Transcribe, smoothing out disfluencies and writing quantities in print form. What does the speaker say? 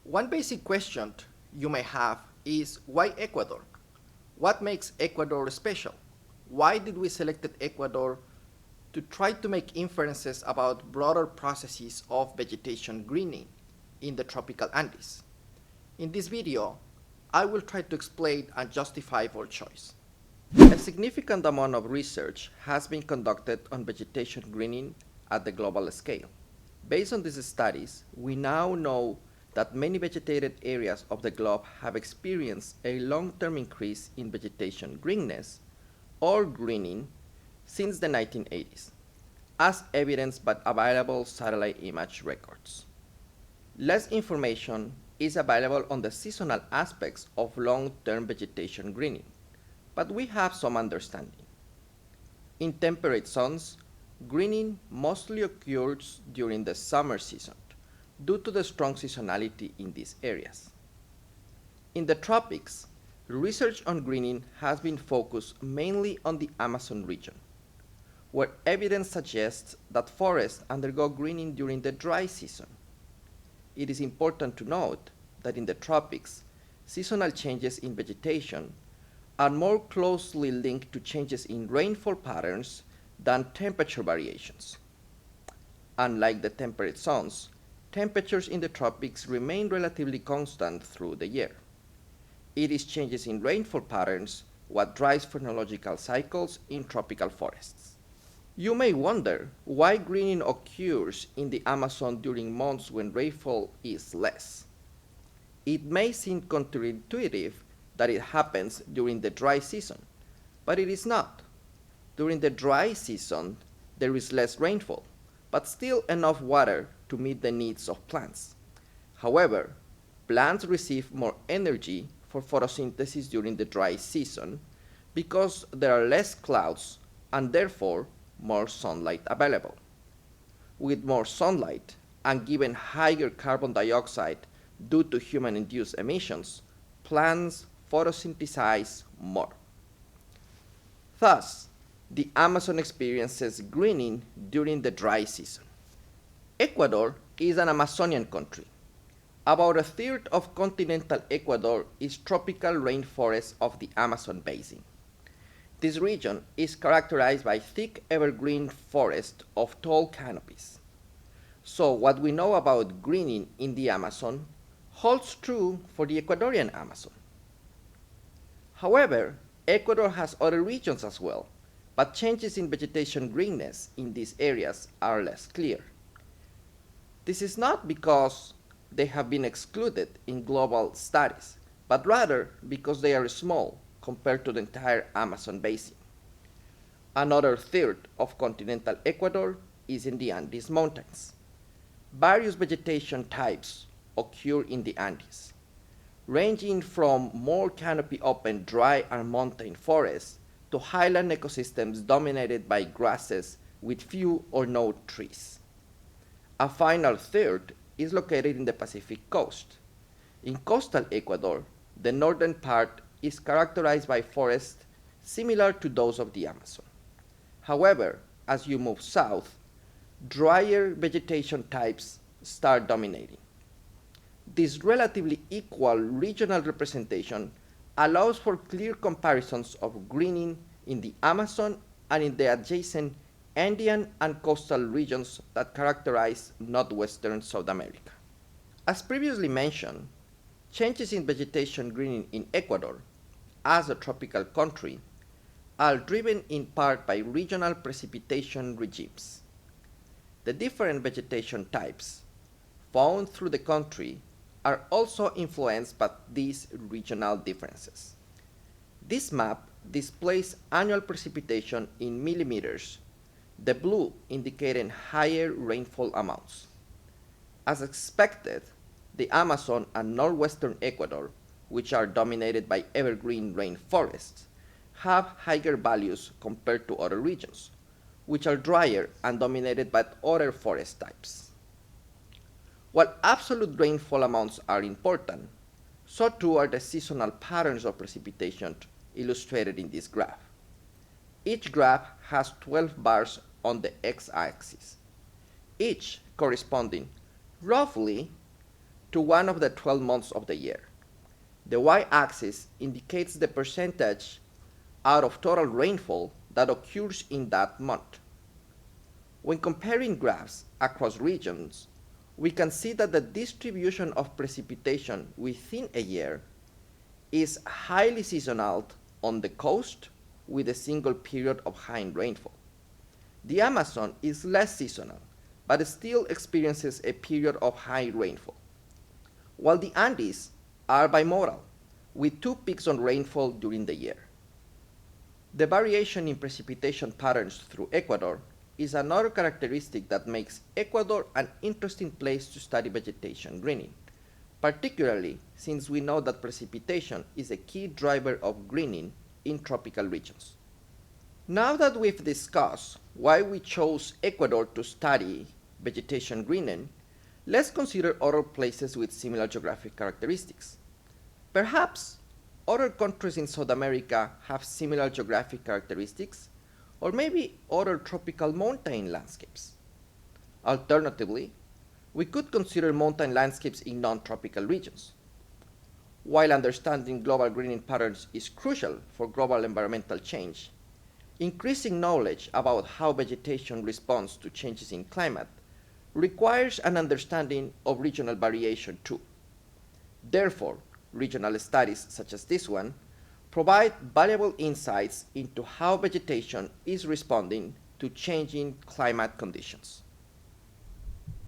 One basic question you may have is why Ecuador? What makes Ecuador special? Why did we select Ecuador to try to make inferences about broader processes of vegetation greening in the tropical Andes? In this video, I will try to explain and justify our choice. A significant amount of research has been conducted on vegetation greening at the global scale. Based on these studies, we now know that many vegetated areas of the globe have experienced a long-term increase in vegetation greenness or greening since the 1980s, as evidenced by available satellite image records. Less information is available on the seasonal aspects of long-term vegetation greening, but we have some understanding. In temperate zones, greening mostly occurs during the summer season due to the strong seasonality in these areas. In the tropics, research on greening has been focused mainly on the Amazon region, where evidence suggests that forests undergo greening during the dry season. It is important to note that in the tropics, seasonal changes in vegetation are more closely linked to changes in rainfall patterns than temperature variations. Unlike the temperate zones, temperatures in the tropics remain relatively constant through the year. It is changes in rainfall patterns what drives phenological cycles in tropical forests. You may wonder why greening occurs in the Amazon during months when rainfall is less. It may seem counterintuitive that it happens during the dry season, but it is not. During the dry season, there is less rainfall, but still enough water to meet the needs of plants. However, plants receive more energy for photosynthesis during the dry season because there are less clouds and therefore more sunlight available. With more sunlight and given higher carbon dioxide due to human-induced emissions, plants photosynthesize more. Thus, the Amazon experiences greening during the dry season. Ecuador is an Amazonian country. About a third of continental Ecuador is tropical rainforest of the Amazon basin. This region is characterized by thick evergreen forest of tall canopies. So what we know about greening in the Amazon holds true for the Ecuadorian Amazon. However, Ecuador has other regions as well, but changes in vegetation greenness in these areas are less clear. This is not because they have been excluded in global studies, but rather because they are small compared to the entire Amazon basin. Another third of continental Ecuador is in the Andes Mountains. Various vegetation types occur in the Andes, ranging from more canopy open dry and montane forests to highland ecosystems dominated by grasses with few or no trees. A final third is located in the Pacific coast. In coastal Ecuador, the northern part is characterized by forests similar to those of the Amazon. However, as you move south, drier vegetation types start dominating. This relatively equal regional representation allows for clear comparisons of greening in the Amazon and in the adjacent Andean and coastal regions that characterize northwestern South America. As previously mentioned, changes in vegetation greening in Ecuador, as a tropical country, are driven in part by regional precipitation regimes. The different vegetation types found through the country are also influenced by these regional differences. This map displays annual precipitation in millimeters, the blue indicating higher rainfall amounts. As expected, the Amazon and northwestern Ecuador, which are dominated by evergreen rainforests, have higher values compared to other regions, which are drier and dominated by other forest types. While absolute rainfall amounts are important, so too are the seasonal patterns of precipitation illustrated in this graph. Each graph has 12 bars on the x-axis, each corresponding roughly to one of the 12 months of the year. The y-axis indicates the percentage out of total rainfall that occurs in that month. When comparing graphs across regions, we can see that the distribution of precipitation within a year is highly seasonal on the coast with a single period of high rainfall. The Amazon is less seasonal, but still experiences a period of high rainfall, while the Andes are bimodal, with two peaks on rainfall during the year. The variation in precipitation patterns through Ecuador is another characteristic that makes Ecuador an interesting place to study vegetation greening, particularly since we know that precipitation is a key driver of greening in tropical regions. Now that we've discussed why we chose Ecuador to study vegetation greening, let's consider other places with similar geographic characteristics. Perhaps other countries in South America have similar geographic characteristics, or maybe other tropical mountain landscapes. Alternatively, we could consider mountain landscapes in non-tropical regions. While understanding global greening patterns is crucial for global environmental change, increasing knowledge about how vegetation responds to changes in climate requires an understanding of regional variation too. Therefore, regional studies such as this one provide valuable insights into how vegetation is responding to changing climate conditions.